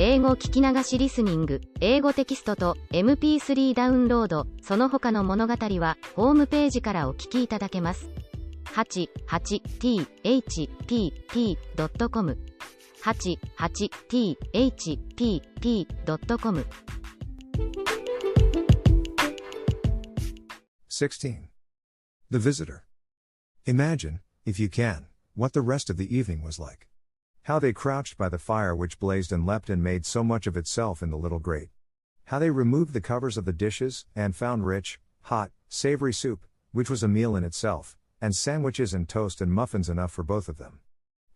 英語聞き流しリスニング、英語テキストと MP3 ダウンロード、その他の物語はホームページからお聞きいただけます。88thpp.com 88thpp.com 16. The Visitor. Imagine, if you can, what the rest of the evening was like. How they crouched by the fire which blazed and leapt and made so much of itself in the little grate. How they removed the covers of the dishes, and found rich, hot, savory soup, which was a meal in itself, and sandwiches and toast and muffins enough for both of them.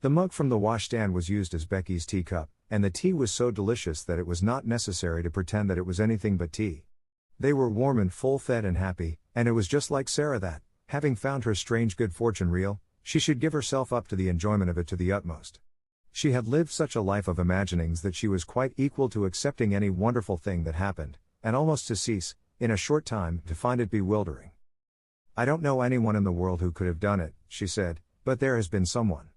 The mug from the washstand was used as Becky's teacup, and the tea was so delicious that it was not necessary to pretend that it was anything but tea. They were warm and full-fed and happy, and it was just like Sarah that, having found her strange good fortune real, she should give herself up to the enjoyment of it to the utmost. She had lived such a life of imaginings that she was quite equal to accepting any wonderful thing that happened, and almost to cease, in a short time, to find it bewildering. I don't know anyone in the world who could have done it, she said, but there has been someone.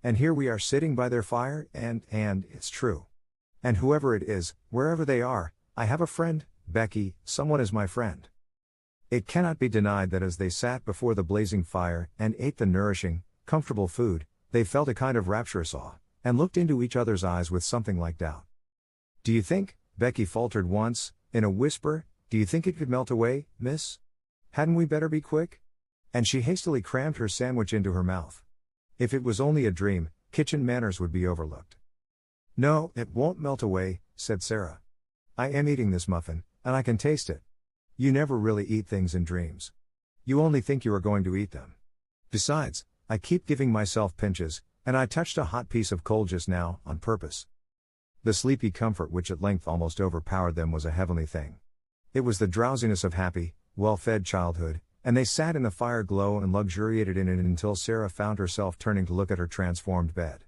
And here we are sitting by their fire, and it's true. And whoever it is, wherever they are, I have a friend, Becky, someone is my friend. It cannot be denied that as they sat before the blazing fire, and ate the nourishing, comfortable food, they felt a kind of rapturous awe, and looked into each other's eyes with something like doubt. Do you think, Becky faltered once, in a whisper, do you think it could melt away, miss? Hadn't we better be quick? And she hastily crammed her sandwich into her mouth. If it was only a dream, kitchen manners would be overlooked. No, it won't melt away, said Sarah. I am eating this muffin, and I can taste it. You never really eat things in dreams. You only think you are going to eat them. Besides, I keep giving myself pinches, and I touched a hot piece of coal just now, on purpose. The sleepy comfort which at length almost overpowered them was a heavenly thing. It was the drowsiness of happy, well-fed childhood, and they sat in the fire glow and luxuriated in it until Sarah found herself turning to look at her transformed bed.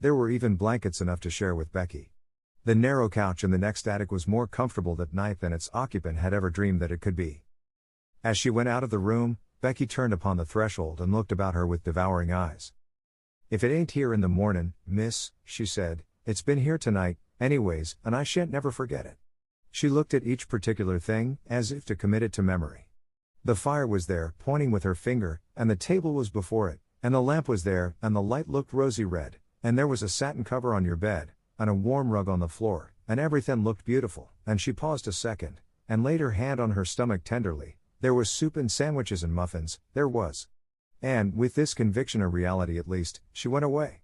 There were even blankets enough to share with Becky. The narrow couch in the next attic was more comfortable that night than its occupant had ever dreamed that it could be. As she went out of the room, Becky turned upon the threshold and looked about her with devouring eyes. If it ain't here in the mornin', miss, she said, it's been here tonight, anyways, and I shan't never forget it. She looked at each particular thing, as if to commit it to memory. The fire was there, pointing with her finger, and the table was before it, and the lamp was there, and the light looked rosy red, and there was a satin cover on your bed, and a warm rug on the floor, and everything looked beautiful, and she paused a second, and laid her hand on her stomach tenderly. There was soup and sandwiches and muffins, there was. And, with this conviction a reality at least, she went away.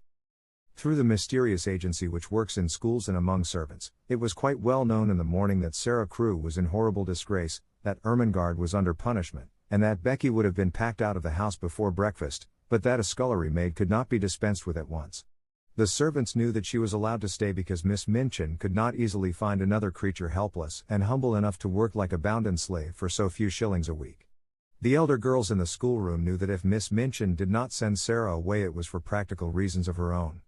Through the mysterious agency which works in schools and among servants, it was quite well known in the morning that Sarah Crewe was in horrible disgrace, that Ermengarde was under punishment, and that Becky would have been packed out of the house before breakfast, but that a scullery maid could not be dispensed with at once. The servants knew that she was allowed to stay because Miss Minchin could not easily find another creature helpless and humble enough to work like a bounden slave for so few shillings a week. The elder girls in the schoolroom knew that if Miss Minchin did not send Sarah away it was for practical reasons of her own.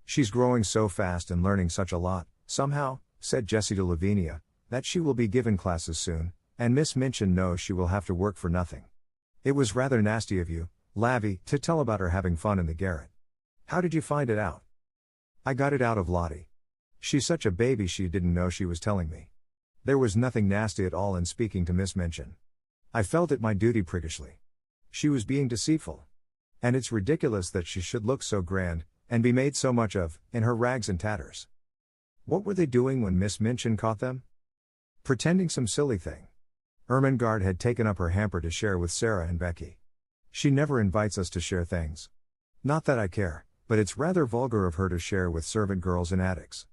She's growing so fast and learning such a lot, somehow, said Jessie to Lavinia, that she will be given classes soon, and Miss Minchin knows she will have to work for nothing. It was rather nasty of you, Lavy, to tell about her having fun in the garret. How did you find it out? I got it out of Lottie. She's such a baby she didn't know she was telling me. There was nothing nasty at all in speaking to Miss Minchin. I felt it my duty priggishly. She was being deceitful. And it's ridiculous that she should look so grand, and be made so much of, in her rags and tatters. What were they doing when Miss Minchin caught them? Pretending some silly thing. Ermengarde had taken up her hamper to share with Sarah and Becky. She never invites us to share things. Not that I care, but it's rather vulgar of her to share with servant girls in attics.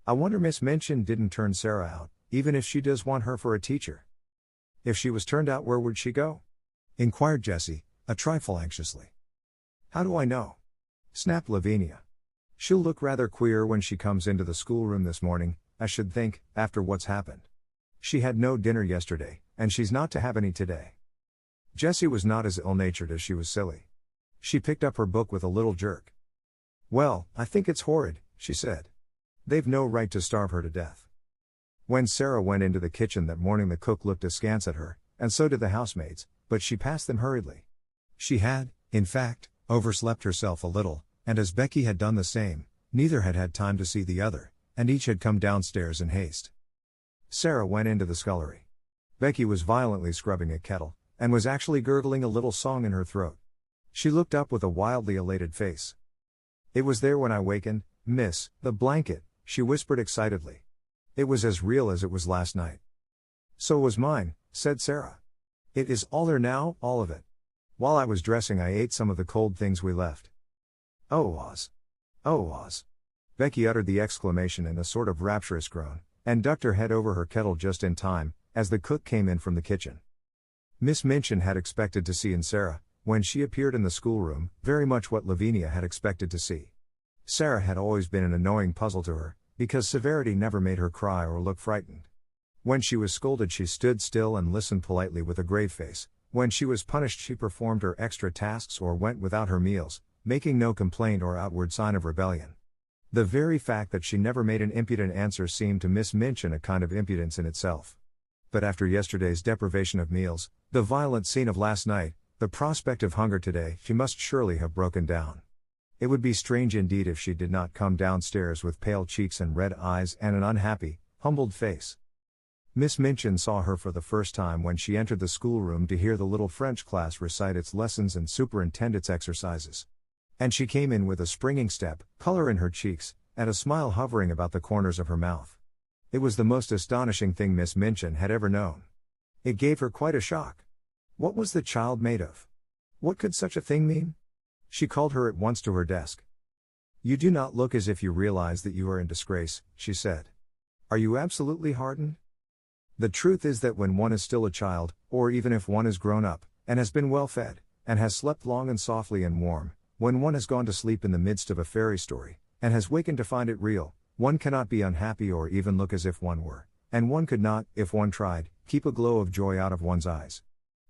I wonder Miss Minchin didn't turn Sarah out, even if she does want her for a teacher. If she was turned out, where would she go? Inquired Jessie, a trifle anxiously. How do I know? Snapped Lavinia. She'll look rather queer when she comes into the schoolroom this morning, I should think, after what's happened. She had no dinner yesterday, and she's not to have any today. Jessie was not as ill-natured as she was silly. She picked up her book with a little jerk. Well, I think it's horrid, she said. They've no right to starve her to death. When Sarah went into the kitchen that morning the cook looked askance at her, and so did the housemaids, but she passed them hurriedly. She had, in fact, overslept herself a little, and as Becky had done the same, neither had had time to see the other, and each had come downstairs in haste. Sarah went into the scullery. Becky was violently scrubbing a kettle, and was actually gurgling a little song in her throat. She looked up with a wildly elated face. "It was there when I wakened, miss, the blanket," she whispered excitedly. "It was as real as it was last night." "So was mine," said Sarah. "It is all there now, all of it. While I was dressing I ate some of the cold things we left." "Oh Oz. Oh Oz." Becky uttered the exclamation in a sort of rapturous groan, and ducked her head over her kettle just in time, as the cook came in from the kitchen. Miss Minchin had expected to see in Sarah, when she appeared in the schoolroom, very much what Lavinia had expected to see. Sarah had always been an annoying puzzle to her, because severity never made her cry or look frightened. When she was scolded she stood still and listened politely with a grave face. When she was punished she performed her extra tasks or went without her meals, making no complaint or outward sign of rebellion. The very fact that she never made an impudent answer seemed to Miss Minchin a kind of impudence in itself. But after yesterday's deprivation of meals, the violent scene of last night, the prospect of hunger today, she must surely have broken down. It would be strange indeed if she did not come downstairs with pale cheeks and red eyes and an unhappy, humbled face. Miss Minchin saw her for the first time when she entered the schoolroom to hear the little French class recite its lessons and superintend its exercises. And she came in with a springing step, color in her cheeks, and a smile hovering about the corners of her mouth. It was the most astonishing thing Miss Minchin had ever known. It gave her quite a shock. What was the child made of? What could such a thing mean? She called her at once to her desk. "You do not look as if you realize that you are in disgrace," she said. "Are you absolutely hardened? The truth is that when one is still a child, or even if one is grown up, and has been well fed, and has slept long and softly and warm, when one has gone to sleep in the midst of a fairy story, and has wakened to find it real, one cannot be unhappy or even look as if one were, and one could not, if one tried, keep a glow of joy out of one's eyes."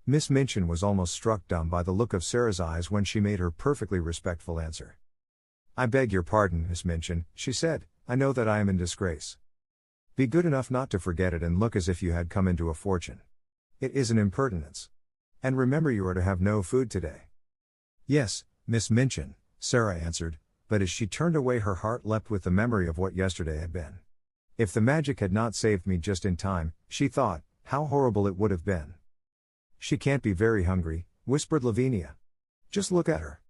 Miss Minchin was almost struck dumb by the look of Sarah's eyes when she made her perfectly respectful answer. "I beg your pardon, Miss Minchin," she said, "I know that I am in disgrace. Be good enough not to forget it and look as if you had come into a fortune. It is an impertinence. And remember you are to have no food today." "Yes, Miss Minchin," Sarah answered, but as she turned away her heart leapt with the memory of what yesterday had been. If the magic had not saved me just in time, she thought, how horrible it would have been. "She can't be very hungry," whispered Lavinia. "Just look at her.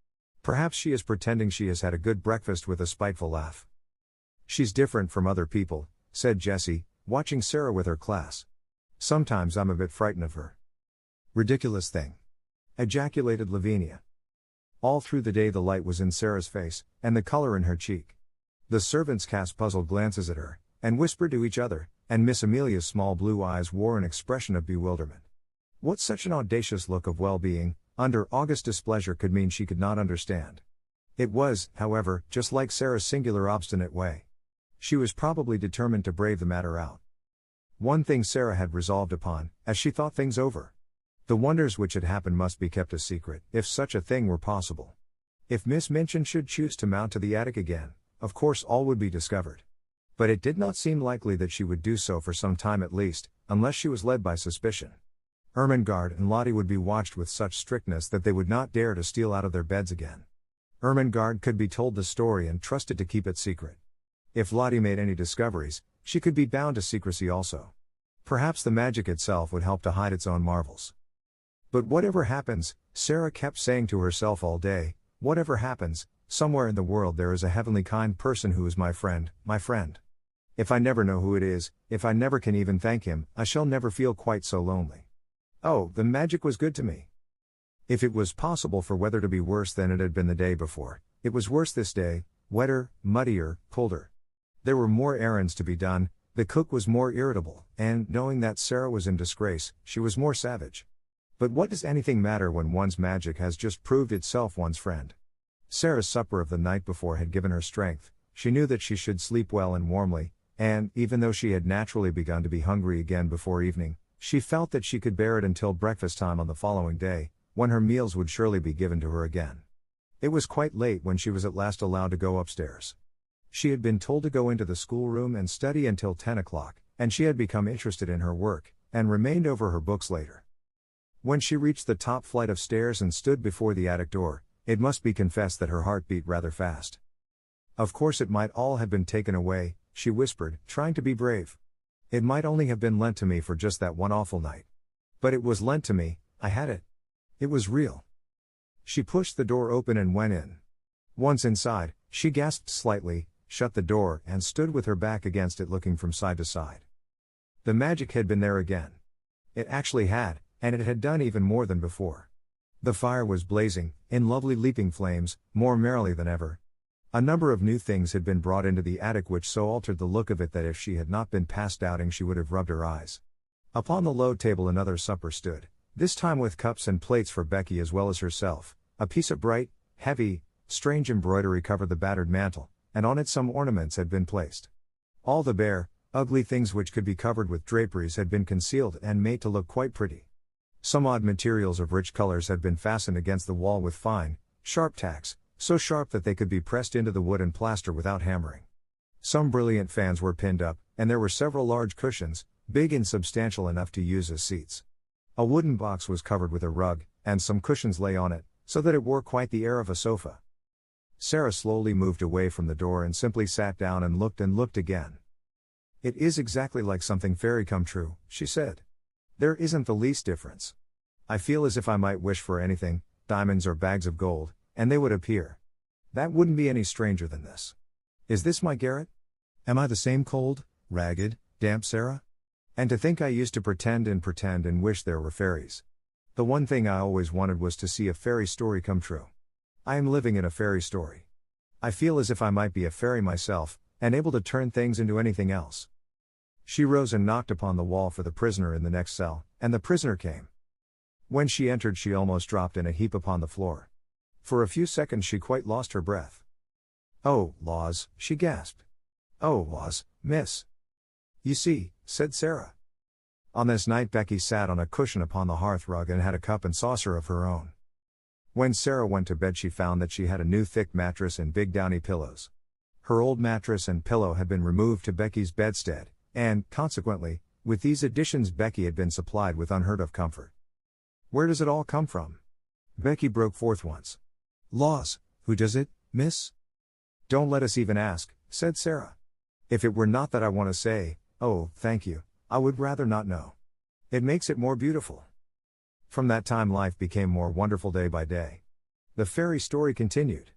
Perhaps she is pretending she has had a good breakfast," with a spiteful laugh. "She's different from other people," said Jessie, watching Sarah with her class. "Sometimes I'm a bit frightened of her." "Ridiculous thing!" ejaculated Lavinia. All through the day the light was in Sarah's face, and the color in her cheek. The servants cast puzzled glances at her, and whispered to each other, and Miss Amelia's small blue eyes wore an expression of bewilderment. What such an audacious look of well-being, under august displeasure could mean she could not understand. It was, however, just like Sarah's singular obstinate way. She was probably determined to brave the matter out. One thing Sarah had resolved upon, as she thought things over. The wonders which had happened must be kept a secret, if such a thing were possible. If Miss Minchin should choose to mount to the attic again, of course all would be discovered. But it did not seem likely that she would do so for some time at least, unless she was led by suspicion. Ermengarde and Lottie would be watched with such strictness that they would not dare to steal out of their beds again. Ermengarde could be told the story and trusted to keep it secret. If Lottie made any discoveries, she could be bound to secrecy also. Perhaps the magic itself would help to hide its own marvels. But whatever happens, Sarah kept saying to herself all day, whatever happens, somewhere in the world there is a heavenly kind person who is my friend, my friend. If I never know who it is, if I never can even thank him, I shall never feel quite so lonely. Oh, the magic was good to me. If it was possible for weather to be worse than it had been the day before, it was worse this day, wetter, muddier, colder. There were more errands to be done, the cook was more irritable, and, knowing that Sarah was in disgrace, she was more savage. But what does anything matter when one's magic has just proved itself one's friend? Sarah's supper of the night before had given her strength, she knew that she should sleep well and warmly, and, even though she had naturally begun to be hungry again before evening, she felt that she could bear it until breakfast time on the following day, when her meals would surely be given to her again. It was quite late when she was at last allowed to go upstairs. She had been told to go into the schoolroom and study until 10 o'clock, and she had become interested in her work, and remained over her books later. When she reached the top flight of stairs and stood before the attic door, it must be confessed that her heart beat rather fast. Of course it might all have been taken away, she whispered, trying to be brave. It might only have been lent to me for just that one awful night. But it was lent to me, I had it. It was real. She pushed the door open and went in. Once inside, she gasped slightly, shut the door, and stood with her back against it looking from side to side. The magic had been there again. It actually had, and it had done even more than before. The fire was blazing, in lovely leaping flames, more merrily than ever. A number of new things had been brought into the attic which so altered the look of it that if she had not been past doubting she would have rubbed her eyes. Upon the low table another supper stood, this time with cups and plates for Becky as well as herself. A piece of bright, heavy, strange embroidery covered the battered mantel, and on it some ornaments had been placed. All the bare, ugly things which could be covered with draperies had been concealed and made to look quite pretty. Some odd materials of rich colors had been fastened against the wall with fine, sharp tacks, so sharp that they could be pressed into the wood and plaster without hammering. Some brilliant fans were pinned up, and there were several large cushions, big and substantial enough to use as seats. A wooden box was covered with a rug, and some cushions lay on it, so that it wore quite the air of a sofa. Sarah slowly moved away from the door and simply sat down and looked again. "It is exactly like something fairy come true," she said. "There isn't the least difference. I feel as if I might wish for anything, diamonds or bags of gold, and they would appear. That wouldn't be any stranger than this. Is this my garret? Am I the same cold, ragged, damp Sarah? And to think I used to pretend and wish there were fairies. The one thing I always wanted was to see a fairy story come true. I am living in a fairy story. I feel as if I might be a fairy myself, and able to turn things into anything else." She rose and knocked upon the wall for the prisoner in the next cell, and the prisoner came. When she entered she almost dropped in a heap upon the floor. For a few seconds she quite lost her breath. "Oh, laws," she gasped. "Oh, laws, miss." "You see," said Sarah. On this night Becky sat on a cushion upon the hearth rug and had a cup and saucer of her own. When Sarah went to bed she found that she had a new thick mattress and big downy pillows. Her old mattress and pillow had been removed to Becky's bedstead, and, consequently, with these additions Becky had been supplied with unheard of comfort. "Where does it all come from?" Becky broke forth once. "Laws, who does it, miss?" "Don't let us even ask," said Sarah. "If it were not that I want to say, oh, thank you, I would rather not know. It makes it more beautiful." From that time life became more wonderful day by day. The fairy story continued.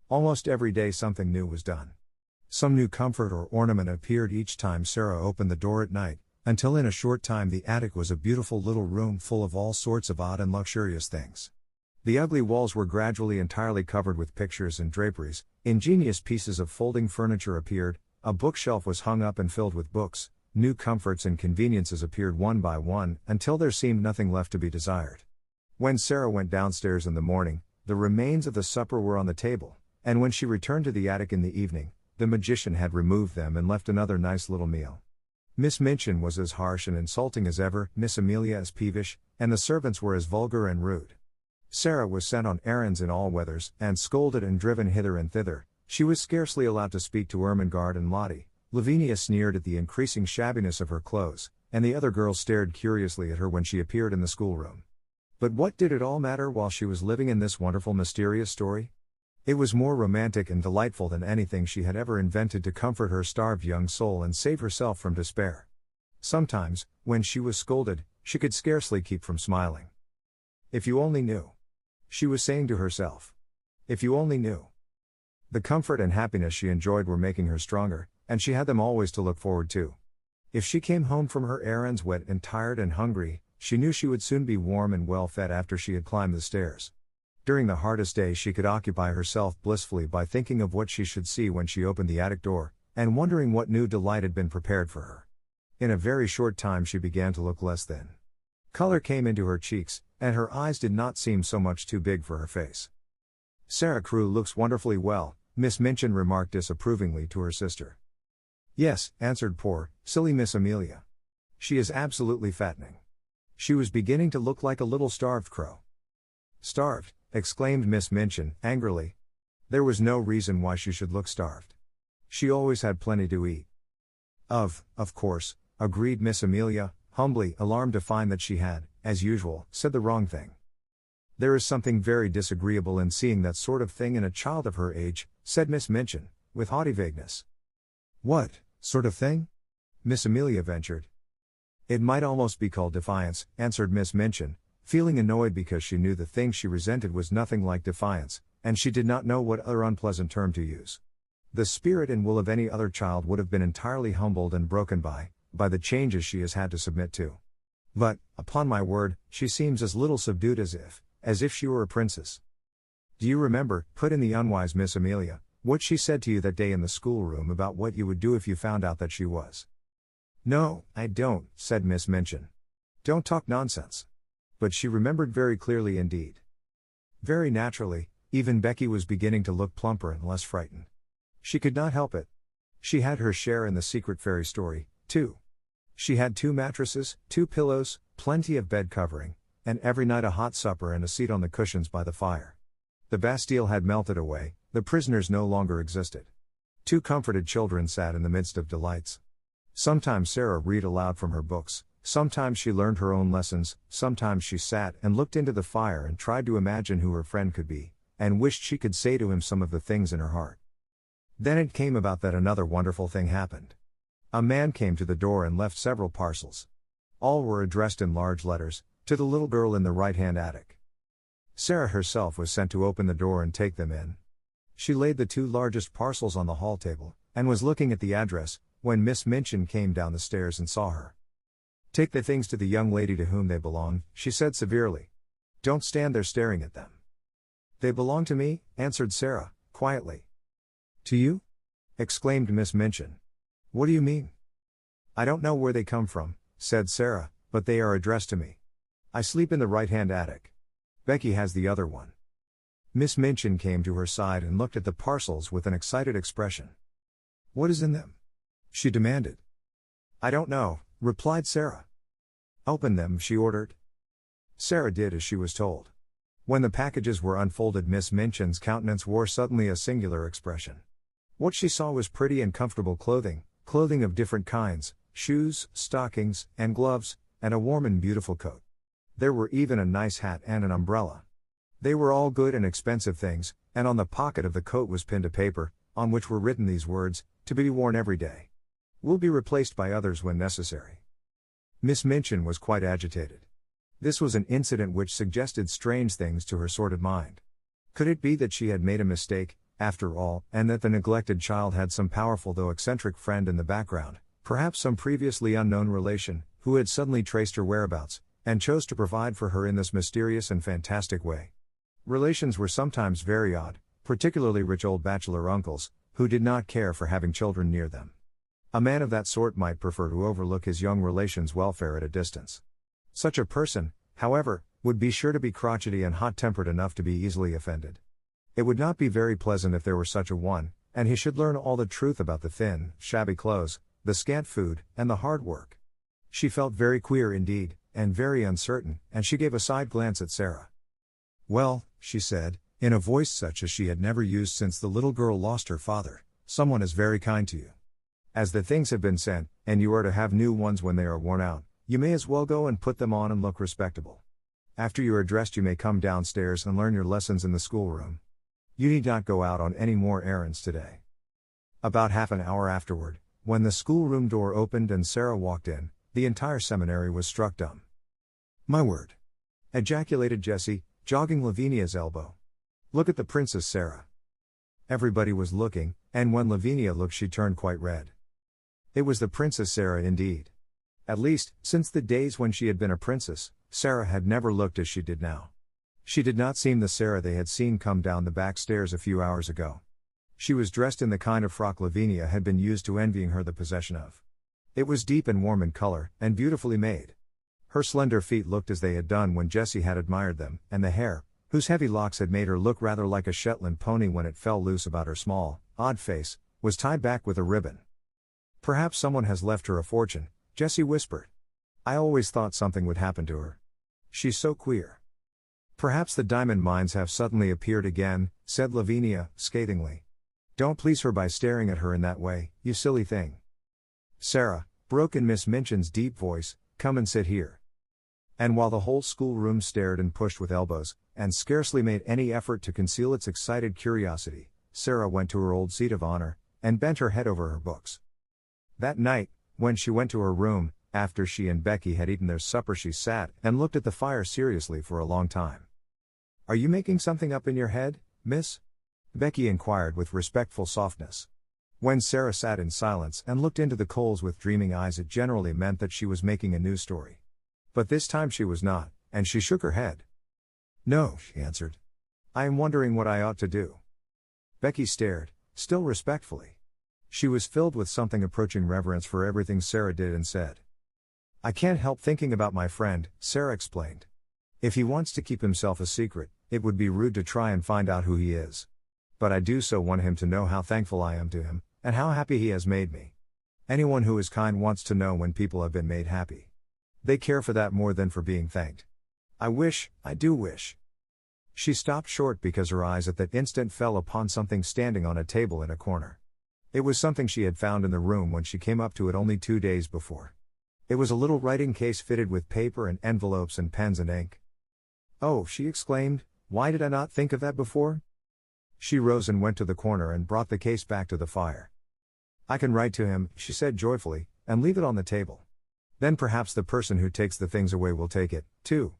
Almost every day something new was done. Some new comfort or ornament appeared each time Sarah opened the door at night, until in a short time the attic was a beautiful little room full of all sorts of odd and luxurious things. The ugly walls were gradually entirely covered with pictures and draperies, ingenious pieces of folding furniture appeared, a bookshelf was hung up and filled with books, new comforts and conveniences appeared one by one, until there seemed nothing left to be desired. When Sarah went downstairs in the morning, the remains of the supper were on the table, and when she returned to the attic in the evening, the magician had removed them and left another nice little meal. Miss Minchin was as harsh and insulting as ever, Miss Amelia as peevish, and the servants were as vulgar and rude. Sarah was sent on errands in all weathers, and scolded and driven hither and thither. She was scarcely allowed to speak to Ermengarde and Lottie. Lavinia sneered at the increasing shabbiness of her clothes, and the other girls stared curiously at her when she appeared in the schoolroom. But what did it all matter while she was living in this wonderful mysterious story? It was more romantic and delightful than anything she had ever invented to comfort her starved young soul and save herself from despair. Sometimes, when she was scolded, she could scarcely keep from smiling. "If you only knew," she was saying to herself. "If you only knew." The comfort and happiness she enjoyed were making her stronger, and she had them always to look forward to. If she came home from her errands wet and tired and hungry, she knew she would soon be warm and well fed after she had climbed the stairs. During the hardest days she could occupy herself blissfully by thinking of what she should see when she opened the attic door, and wondering what new delight had been prepared for her. In a very short time she began to look less thin. Color came into her cheeks, and her eyes did not seem so much too big for her face. "Sarah Crewe looks wonderfully well," Miss Minchin remarked disapprovingly to her sister. "Yes," answered poor, silly Miss Amelia. "She is absolutely fattening. She was beginning to look like a little starved crow." "Starved?" exclaimed Miss Minchin, angrily. "There was no reason why she should look starved. She always had plenty to eat." Of course," agreed Miss Amelia, humbly, alarmed to find that she had, as usual, said the wrong thing. "There is something very disagreeable in seeing that sort of thing in a child of her age," said Miss Minchin, with haughty vagueness. "What?" Sort of thing? Miss Amelia ventured. It might almost be called defiance, answered Miss Minchin, feeling annoyed because she knew the thing she resented was nothing like defiance, and she did not know what other unpleasant term to use. The spirit and will of any other child would have been entirely humbled and broken by the changes she has had to submit to. But, upon my word, she seems as little subdued as if she were a princess. Do you remember, put in the unwise Miss Amelia, what she said to you that day in the schoolroom about what you would do if you found out that she was? No, I don't, said Miss Minchin. Don't talk nonsense. But she remembered very clearly indeed. Very naturally, even Becky was beginning to look plumper and less frightened. She could not help it. She had her share in the secret fairy story, too. She had 2 mattresses, 2 pillows, plenty of bed covering, and every night a hot supper and a seat on the cushions by the fire. The Bastille had melted away, the prisoners no longer existed. 2 comforted children sat in the midst of delights. Sometimes Sarah read aloud from her books, sometimes she learned her own lessons, sometimes she sat and looked into the fire and tried to imagine who her friend could be, and wished she could say to him some of the things in her heart. Then it came about that another wonderful thing happened. A man came to the door and left several parcels. All were addressed in large letters, to the little girl in the right-hand attic. Sarah herself was sent to open the door and take them in. She laid the 2 largest parcels on the hall table, and was looking at the address, when Miss Minchin came down the stairs and saw her. Take the things to the young lady to whom they belong, she said severely. Don't stand there staring at them. They belong to me, answered Sarah, quietly. To you? Exclaimed Miss Minchin. What do you mean? I don't know where they come from, said Sarah, but they are addressed to me. I sleep in the right-hand attic. Becky has the other one. Miss Minchin came to her side and looked at the parcels with an excited expression. What is in them? She demanded. I don't know, replied Sarah. Open them, she ordered. Sarah did as she was told. When the packages were unfolded, Miss Minchin's countenance wore suddenly a singular expression. What she saw was pretty and comfortable clothing of different kinds, shoes, stockings, and gloves, and a warm and beautiful coat. There were even a nice hat and an umbrella. They were all good and expensive things, and on the pocket of the coat was pinned a paper, on which were written these words, to be worn every day. Will be replaced by others when necessary. Miss Minchin was quite agitated. This was an incident which suggested strange things to her sordid mind. Could it be that she had made a mistake, after all, and that the neglected child had some powerful though eccentric friend in the background, perhaps some previously unknown relation, who had suddenly traced her whereabouts, and chose to provide for her in this mysterious and fantastic way? Relations were sometimes very odd, particularly rich old bachelor uncles, who did not care for having children near them. A man of that sort might prefer to overlook his young relation's welfare at a distance. Such a person, however, would be sure to be crotchety and hot-tempered enough to be easily offended. It would not be very pleasant if there were such a one, and he should learn all the truth about the thin, shabby clothes, the scant food, and the hard work. She felt very queer indeed, and very uncertain, and she gave a side glance at Sarah. Well, she said, in a voice such as she had never used since the little girl lost her father, someone is very kind to you. As the things have been sent, and you are to have new ones when they are worn out, you may as well go and put them on and look respectable. After you are dressed you may come downstairs and learn your lessons in the schoolroom. You need not go out on any more errands today. About half an hour afterward, when the schoolroom door opened and Sarah walked in, the entire seminary was struck dumb. My word! Ejaculated Jessie, jogging Lavinia's elbow. Look at the Princess Sarah. Everybody was looking, and when Lavinia looked she turned quite red. It was the Princess Sarah indeed. At least, since the days when she had been a princess, Sarah had never looked as she did now. She did not seem the Sarah they had seen come down the back stairs a few hours ago. She was dressed in the kind of frock Lavinia had been used to envying her the possession of. It was deep and warm in color, and beautifully made. Her slender feet looked as they had done when Jessie had admired them, and the hair, whose heavy locks had made her look rather like a Shetland pony when it fell loose about her small, odd face, was tied back with a ribbon. Perhaps someone has left her a fortune, Jessie whispered. I always thought something would happen to her. She's so queer. Perhaps the diamond mines have suddenly appeared again, said Lavinia, scathingly. Don't please her by staring at her in that way, you silly thing. Sarah, broke in Miss Minchin's deep voice, come and sit here. And while the whole schoolroom stared and pushed with elbows, and scarcely made any effort to conceal its excited curiosity, Sarah went to her old seat of honor, and bent her head over her books. That night, when she went to her room, after she and Becky had eaten their supper, she sat and looked at the fire seriously for a long time. "Are you making something up in your head, miss?" Becky inquired with respectful softness. When Sarah sat in silence and looked into the coals with dreaming eyes, it generally meant that she was making a news story. But this time she was not, and she shook her head. "No," she answered. "I am wondering what I ought to do." Becky stared, still respectfully. She was filled with something approaching reverence for everything Sarah did and said. "I can't help thinking about my friend," Sarah explained. "If he wants to keep himself a secret, it would be rude to try and find out who he is. But I do so want him to know how thankful I am to him, and how happy he has made me. Anyone who is kind wants to know when people have been made happy. They care for that more than for being thanked. I do wish." She stopped short because her eyes at that instant fell upon something standing on a table in a corner. It was something she had found in the room when she came up to it only 2 days before. It was a little writing case fitted with paper and envelopes and pens and ink. "Oh," she exclaimed, "why did I not think of that before?" She rose and went to the corner and brought the case back to the fire. "I can write to him," she said joyfully, "and leave it on the table. Then perhaps the person who takes the things away will take it, too.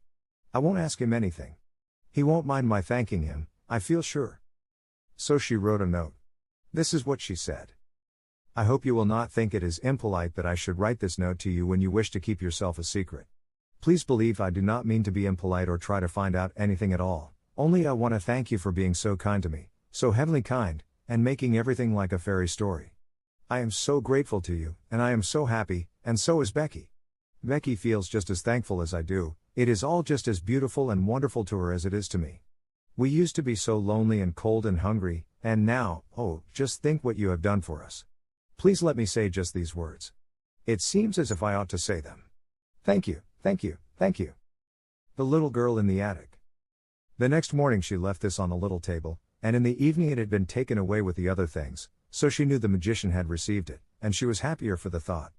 I won't ask him anything. He won't mind my thanking him, I feel sure." So she wrote a note. This is what she said. "I hope you will not think it is impolite that I should write this note to you when you wish to keep yourself a secret. Please believe I do not mean to be impolite or try to find out anything at all, only I want to thank you for being so kind to me, so heavenly kind, and making everything like a fairy story. I am so grateful to you, and I am so happy, and so is Becky. Becky feels just as thankful as I do. It is all just as beautiful and wonderful to her as it is to me. We used to be so lonely and cold and hungry, and now, oh, just think what you have done for us. Please let me say just these words. It seems as if I ought to say them. Thank you, thank you, thank you." The little girl in the attic. The next morning she left this on the little table, and in the evening it had been taken away with the other things, so she knew the magician had received it, and she was happier for the thought.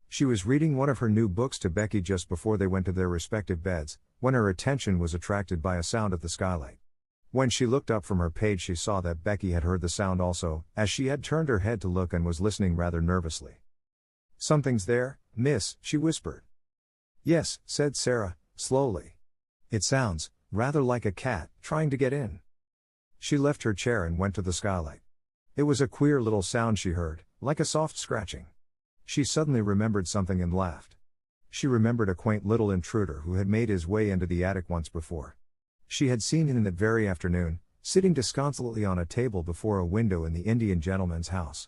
She was reading one of her new books to Becky just before they went to their respective beds, when her attention was attracted by a sound at the skylight. When she looked up from her page she saw that Becky had heard the sound also, as she had turned her head to look and was listening rather nervously. "Something's there, miss," she whispered. "Yes," said Sarah, slowly. "It sounds rather like a cat trying to get in." She left her chair and went to the skylight. It was a queer little sound she heard, like a soft scratching. She suddenly remembered something and laughed. She remembered a quaint little intruder who had made his way into the attic once before. She had seen him that very afternoon, sitting disconsolately on a table before a window in the Indian gentleman's house.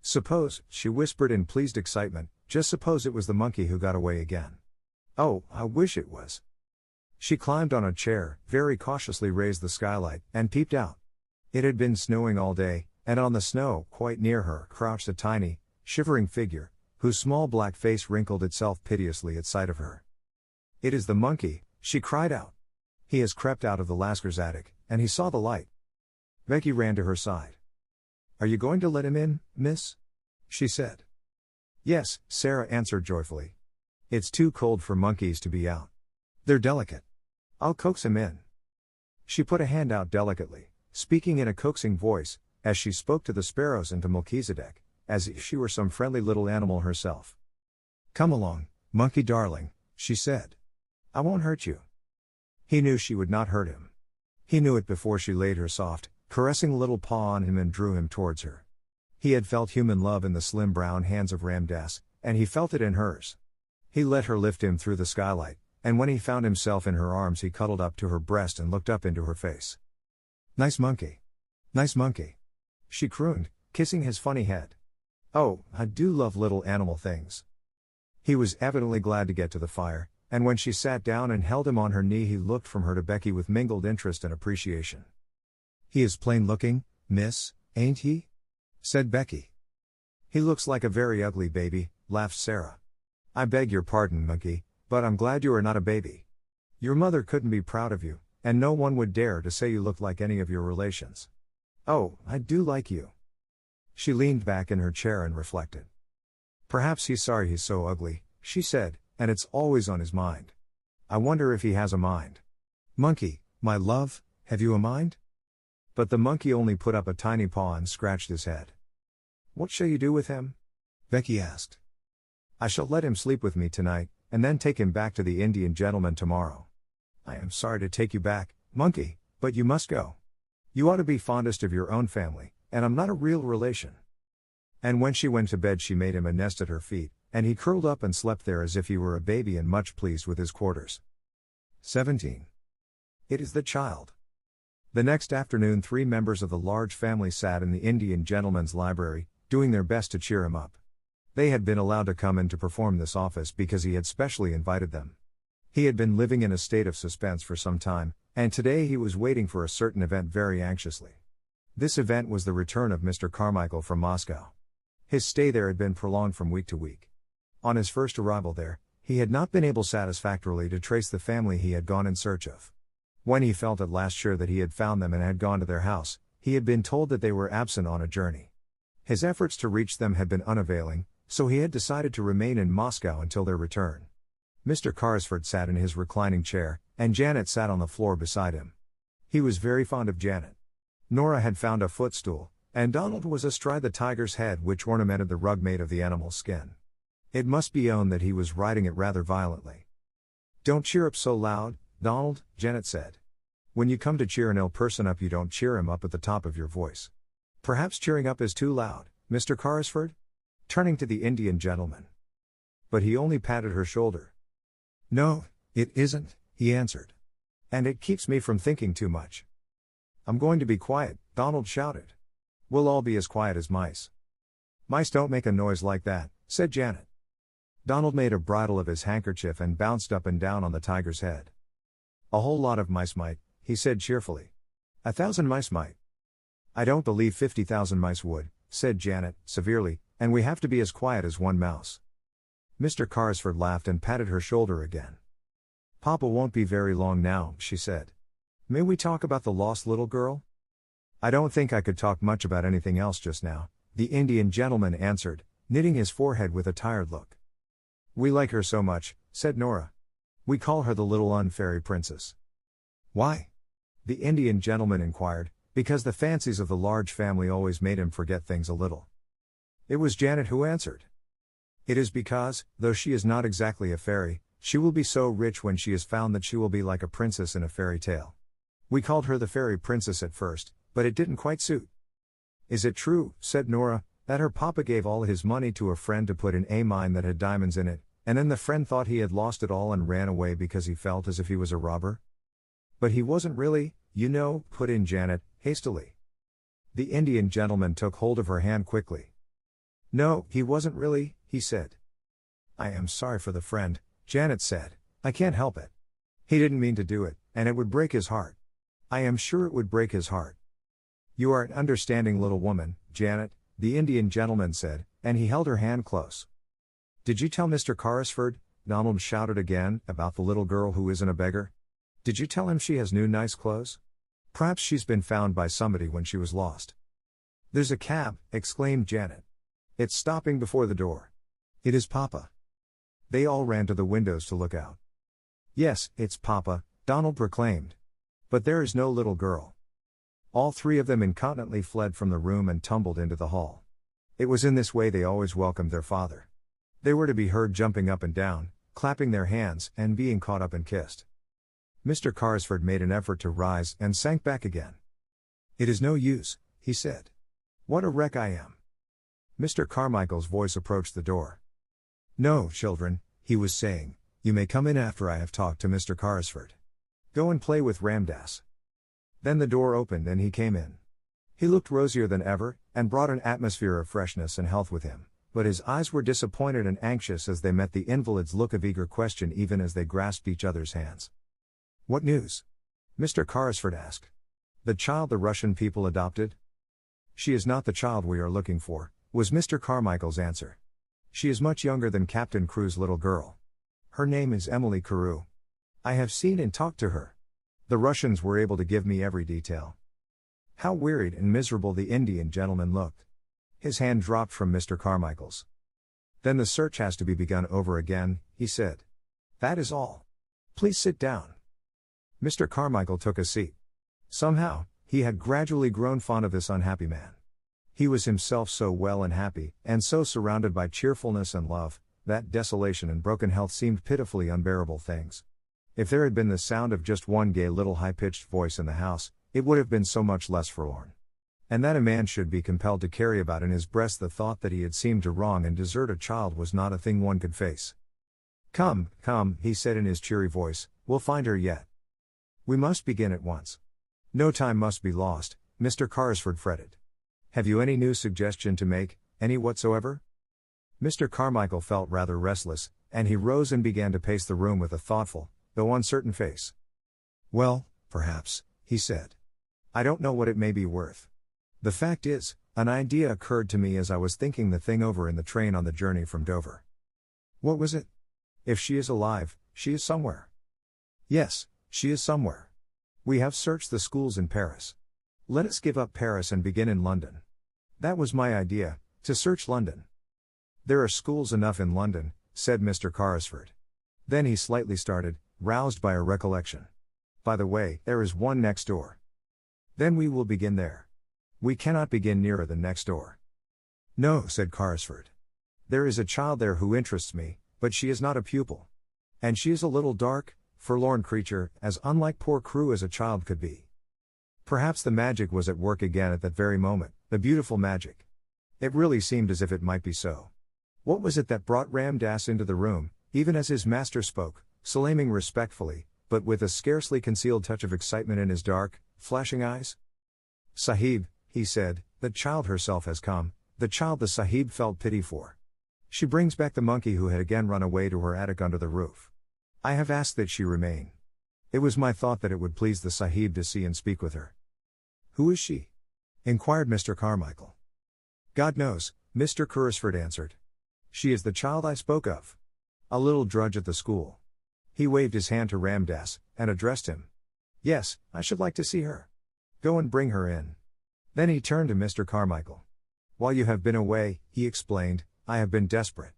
"Suppose," she whispered in pleased excitement, "just suppose it was the monkey who got away again. Oh, I wish it was." She climbed on a chair, very cautiously raised the skylight, and peeped out. It had been snowing all day, and on the snow, quite near her, crouched a tiny, shivering figure, whose small black face wrinkled itself piteously at sight of her. "It is the monkey," she cried out. "He has crept out of the Lasker's attic, and he saw the light." Becky ran to her side. "Are you going to let him in, miss?" she said. "Yes," Sarah answered joyfully. "It's too cold for monkeys to be out. They're delicate. I'll coax him in." She put a hand out delicately, speaking in a coaxing voice, as she spoke to the sparrows and to Melchizedek, as if she were some friendly little animal herself. "Come along, monkey darling," she said. "I won't hurt you." He knew she would not hurt him. He knew it before she laid her soft, caressing little paw on him and drew him towards her. He had felt human love in the slim brown hands of Ramdas, and he felt it in hers. He let her lift him through the skylight, and when he found himself in her arms he cuddled up to her breast and looked up into her face. "Nice monkey. Nice monkey," she crooned, kissing his funny head. "Oh, I do love little animal things." He was evidently glad to get to the fire, and when she sat down and held him on her knee he looked from her to Becky with mingled interest and appreciation. "He is plain looking, miss, ain't he?" said Becky. "He looks like a very ugly baby," laughed Sarah. "I beg your pardon, monkey, but I'm glad you are not a baby. Your mother couldn't be proud of you, and no one would dare to say you looked like any of your relations. Oh, I do like you." She leaned back in her chair and reflected. "Perhaps he's sorry he's so ugly," she said, "and it's always on his mind. I wonder if he has a mind. Monkey, my love, have you a mind?" But the monkey only put up a tiny paw and scratched his head. "What shall you do with him?" Becky asked. I shall let him sleep with me tonight, and then take him back to the Indian gentleman tomorrow. I am sorry to take you back, monkey, but you must go. You ought to be fondest of your own family, and I'm not a real relation. And when she went to bed she made him a nest at her feet, and he curled up and slept there as if he were a baby and much pleased with his quarters. 17. It is the child. The next afternoon 3 members of the large family sat in the Indian gentleman's library, doing their best to cheer him up. They had been allowed to come in to perform this office because he had specially invited them. He had been living in a state of suspense for some time, and today he was waiting for a certain event very anxiously. This event was the return of Mr. Carmichael from Moscow. His stay there had been prolonged from week to week. On his first arrival there, he had not been able satisfactorily to trace the family he had gone in search of. When he felt at last sure that he had found them and had gone to their house, he had been told that they were absent on a journey. His efforts to reach them had been unavailing, so he had decided to remain in Moscow until their return. Mr. Carrisford sat in his reclining chair, and Janet sat on the floor beside him. He was very fond of Janet. Nora had found a footstool, and Donald was astride the tiger's head which ornamented the rug made of the animal's skin. It must be owned that he was riding it rather violently. Don't cheer up so loud, Donald, Janet said. When you come to cheer an ill person up you don't cheer him up at the top of your voice. Perhaps cheering up is too loud, Mr. Carrisford? Turning to the Indian gentleman. But he only patted her shoulder. No, it isn't, he answered. And it keeps me from thinking too much. I'm going to be quiet, Donald shouted. We'll all be as quiet as mice. Mice don't make a noise like that, said Janet. Donald made a bridle of his handkerchief and bounced up and down on the tiger's head. A whole lot of mice might, he said cheerfully. 1,000 mice might. I don't believe 50,000 mice would, said Janet, severely, and we have to be as quiet as one mouse. Mr. Carrisford laughed and patted her shoulder again. Papa won't be very long now, she said. May we talk about the lost little girl? I don't think I could talk much about anything else just now, the Indian gentleman answered, knitting his forehead with a tired look. We like her so much, said Nora. We call her the little unfairy princess. Why? The Indian gentleman inquired, because the fancies of the large family always made him forget things a little. It was Janet who answered. It is because, though she is not exactly a fairy, she will be so rich when she is found that she will be like a princess in a fairy tale. We called her the fairy princess at first, but it didn't quite suit. Is it true, said Nora, that her papa gave all his money to a friend to put in a mine that had diamonds in it, and then the friend thought he had lost it all and ran away because he felt as if he was a robber? But he wasn't really, you know, put in Janet, hastily. The Indian gentleman took hold of her hand quickly. No, he wasn't really, he said. I am sorry for the friend, Janet said. I can't help it. He didn't mean to do it, and it would break his heart. I am sure it would break his heart. You are an understanding little woman, Janet, the Indian gentleman said, and he held her hand close. Did you tell Mr. Carrisford, Donald shouted again, about the little girl who isn't a beggar? Did you tell him she has new nice clothes? Perhaps she's been found by somebody when she was lost. There's a cab, exclaimed Janet. It's stopping before the door. It is Papa. They all ran to the windows to look out. Yes, it's Papa, Donald proclaimed. But there is no little girl. All 3 of them incontinently fled from the room and tumbled into the hall. It was in this way they always welcomed their father. They were to be heard jumping up and down, clapping their hands, and being caught up and kissed. Mr. Carrisford made an effort to rise and sank back again. It is no use, he said. What a wreck I am. Mr. Carmichael's voice approached the door. No, children, he was saying, you may come in after I have talked to Mr. Carrisford. Go and play with Ramdas. Then the door opened and he came in. He looked rosier than ever, and brought an atmosphere of freshness and health with him, but his eyes were disappointed and anxious as they met the invalid's look of eager question even as they grasped each other's hands. What news? Mr. Carrisford asked. The child the Russian people adopted? She is not the child we are looking for, was Mr. Carmichael's answer. She is much younger than Captain Crew's little girl. Her name is Emily Carew. I have seen and talked to her. The Russians were able to give me every detail. How wearied and miserable the Indian gentleman looked. His hand dropped from Mr. Carmichael's. Then the search has to be begun over again, he said. That is all. Please sit down. Mr. Carmichael took a seat. Somehow, he had gradually grown fond of this unhappy man. He was himself so well and happy, and so surrounded by cheerfulness and love, that desolation and broken health seemed pitifully unbearable things. If there had been the sound of just one gay little high-pitched voice in the house, it would have been so much less forlorn. And that a man should be compelled to carry about in his breast the thought that he had seemed to wrong and desert a child was not a thing one could face. "Come, come," he said in his cheery voice, "we'll find her yet. We must begin at once. No time must be lost," Mr. Carrisford fretted. "Have you any new suggestion to make, any whatsoever?" Mr. Carmichael felt rather restless, and he rose and began to pace the room with a thoughtful, though uncertain face. "Well, perhaps," he said. "I don't know what it may be worth. The fact is, an idea occurred to me as I was thinking the thing over in the train on the journey from Dover." "What was it?" "If she is alive, she is somewhere." "Yes, she is somewhere. We have searched the schools in Paris. Let us give up Paris and begin in London. That was my idea, to search London." "There are schools enough in London," said Mr. Carrisford. Then he slightly started, roused by a recollection. "By the way, there is one next door." "Then we will begin there. We cannot begin nearer than next door." "No," said Carrisford. "There is a child there who interests me, but she is not a pupil. And she is a little dark, forlorn creature, as unlike poor Crewe as a child could be." Perhaps the magic was at work again at that very moment, the beautiful magic. It really seemed as if it might be so. What was it that brought Ram Dass into the room, even as his master spoke, salaaming respectfully, but with a scarcely concealed touch of excitement in his dark, flashing eyes? "Sahib," he said, "the child herself has come, the child the Sahib felt pity for. She brings back the monkey who had again run away to her attic under the roof. I have asked that she remain. It was my thought that it would please the Sahib to see and speak with her." "Who is she?" inquired Mr. Carmichael. "God knows," Mr. Carrisford answered. "She is the child I spoke of. A little drudge at the school." He waved his hand to Ram Dass, and addressed him. "Yes, I should like to see her. Go and bring her in." Then he turned to Mr. Carmichael. "While you have been away," he explained, "I have been desperate.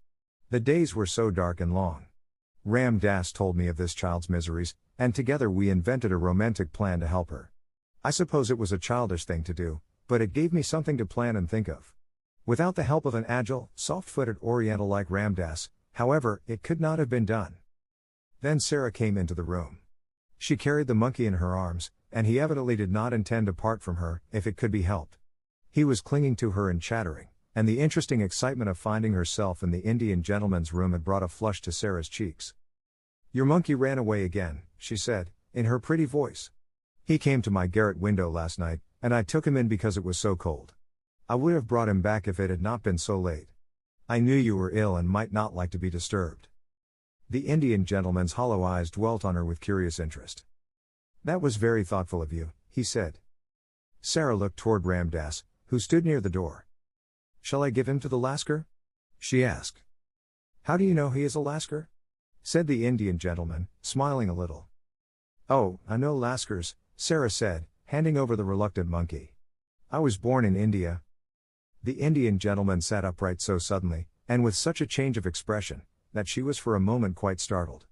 The days were so dark and long. Ram Dass told me of this child's miseries, and together we invented a romantic plan to help her. I suppose it was a childish thing to do, but it gave me something to plan and think of. Without the help of an agile, soft-footed Oriental like Ram Dass, however, it could not have been done." Then Sarah came into the room. She carried the monkey in her arms, and he evidently did not intend to part from her, if it could be helped. He was clinging to her and chattering, and the interesting excitement of finding herself in the Indian gentleman's room had brought a flush to Sarah's cheeks. "Your monkey ran away again," she said, in her pretty voice. "He came to my garret window last night, and I took him in because it was so cold. I would have brought him back if it had not been so late. I knew you were ill and might not like to be disturbed." The Indian gentleman's hollow eyes dwelt on her with curious interest. "That was very thoughtful of you," he said. Sarah looked toward Ram Dass, who stood near the door. "Shall I give him to the Lascar?" she asked. "How do you know he is a Lascar?" said the Indian gentleman, smiling a little. "Oh, I know Lascars," Sarah said, handing over the reluctant monkey. "I was born in India." The Indian gentleman sat upright so suddenly, and with such a change of expression, that she was for a moment quite startled.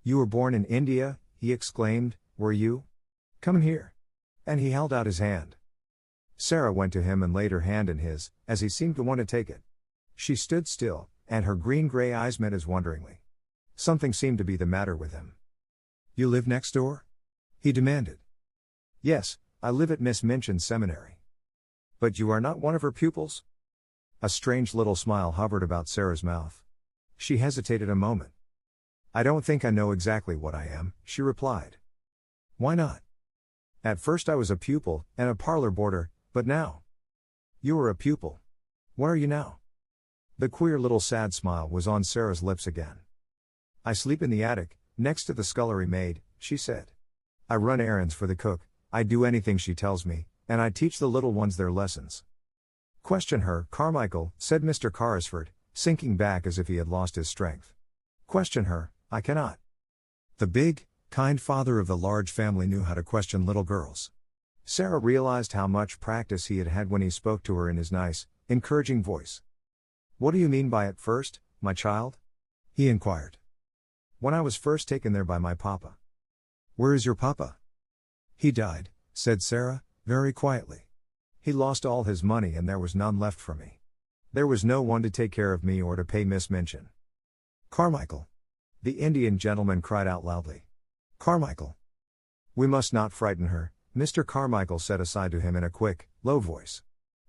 "You were born in India?" he exclaimed, "were you? Come here." And he held out his hand. Sarah went to him and laid her hand in his, as he seemed to want to take it. She stood still, and her green-gray eyes met his wonderingly. Something seemed to be the matter with him. "You live next door?" he demanded. "Yes, I live at Miss Minchin's seminary." "But you are not one of her pupils?" A strange little smile hovered about Sarah's mouth. She hesitated a moment. "I don't think I know exactly what I am," she replied. "Why not?" "At first I was a pupil, and a parlor boarder, but now—" "You are a pupil. What are you now?" The queer little sad smile was on Sarah's lips again. "I sleep in the attic, next to the scullery maid," she said. "I run errands for the cook, I do anything she tells me, and I teach the little ones their lessons." "Question her, Carmichael," said Mr. Carrisford, sinking back as if he had lost his strength. "Question her, I cannot." The big, kind father of the large family knew how to question little girls. Sarah realized how much practice he had had when he spoke to her in his nice, encouraging voice. "What do you mean by at first, my child?" he inquired. "When I was first taken there by my papa." "Where is your papa?" "He died," said Sarah, very quietly. He lost all his money and there was none left for me. There was no one to take care of me or to pay Miss Minchin. Carmichael. The Indian gentleman cried out loudly. Carmichael. We must not frighten her, Mr. Carmichael said aside to him in a quick, low voice.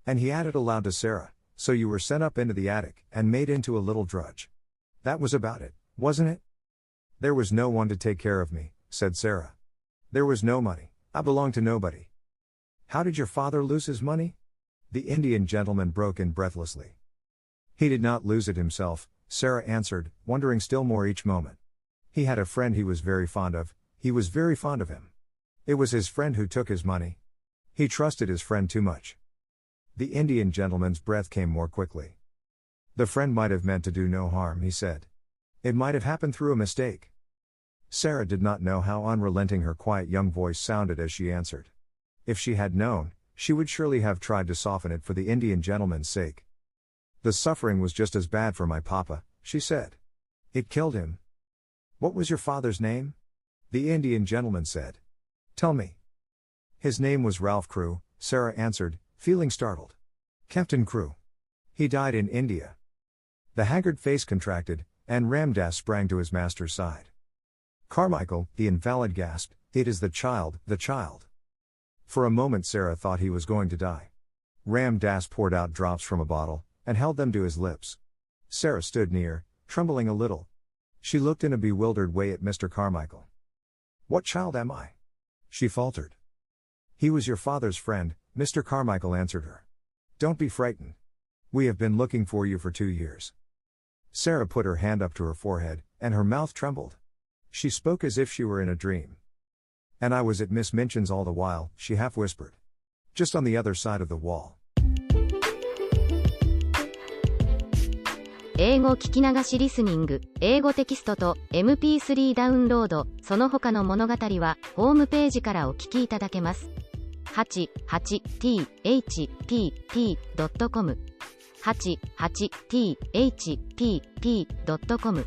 And he added aloud to Sarah, so you were sent up into the attic and made into a little drudge. That was about it, wasn't it? There was no one to take care of me, said Sarah. There was no money, I belonged to nobody. How did your father lose his money? The Indian gentleman broke in breathlessly. He did not lose it himself, Sarah answered, wondering still more each moment. He had a friend he was very fond of, he was very fond of him. It was his friend who took his money. He trusted his friend too much. The Indian gentleman's breath came more quickly. The friend might have meant to do no harm, he said. It might have happened through a mistake. Sarah did not know how unrelenting her quiet young voice sounded as she answered. If she had known, she would surely have tried to soften it for the Indian gentleman's sake. The suffering was just as bad for my papa, she said. It killed him. What was your father's name? The Indian gentleman said. Tell me. His name was Ralph Crewe, Sarah answered, feeling startled. Captain Crewe. He died in India. The haggard face contracted, and Ramdas sprang to his master's side. Carmichael, the invalid gasped, it is the child, the child. For a moment Sarah thought he was going to die. Ramdas poured out drops from a bottle, and held them to his lips. Sarah stood near, trembling a little. She looked in a bewildered way at Mr. Carmichael. What child am I? She faltered. He was your father's friend, Mr. Carmichael answered her. Don't be frightened. We have been looking for you for 2 years. Sarah put her hand up to her forehead, and her mouth trembled. She spoke as if she were in a dream. And I was at Miss Minchin's all the while, she half whispered. Just on the other side of the wall. 英語聞き流しリスニング、英語テキストと MP3 ダウンロード、その他の物語はホームページからお聞きいただけます。88thpp.com 88thpp.com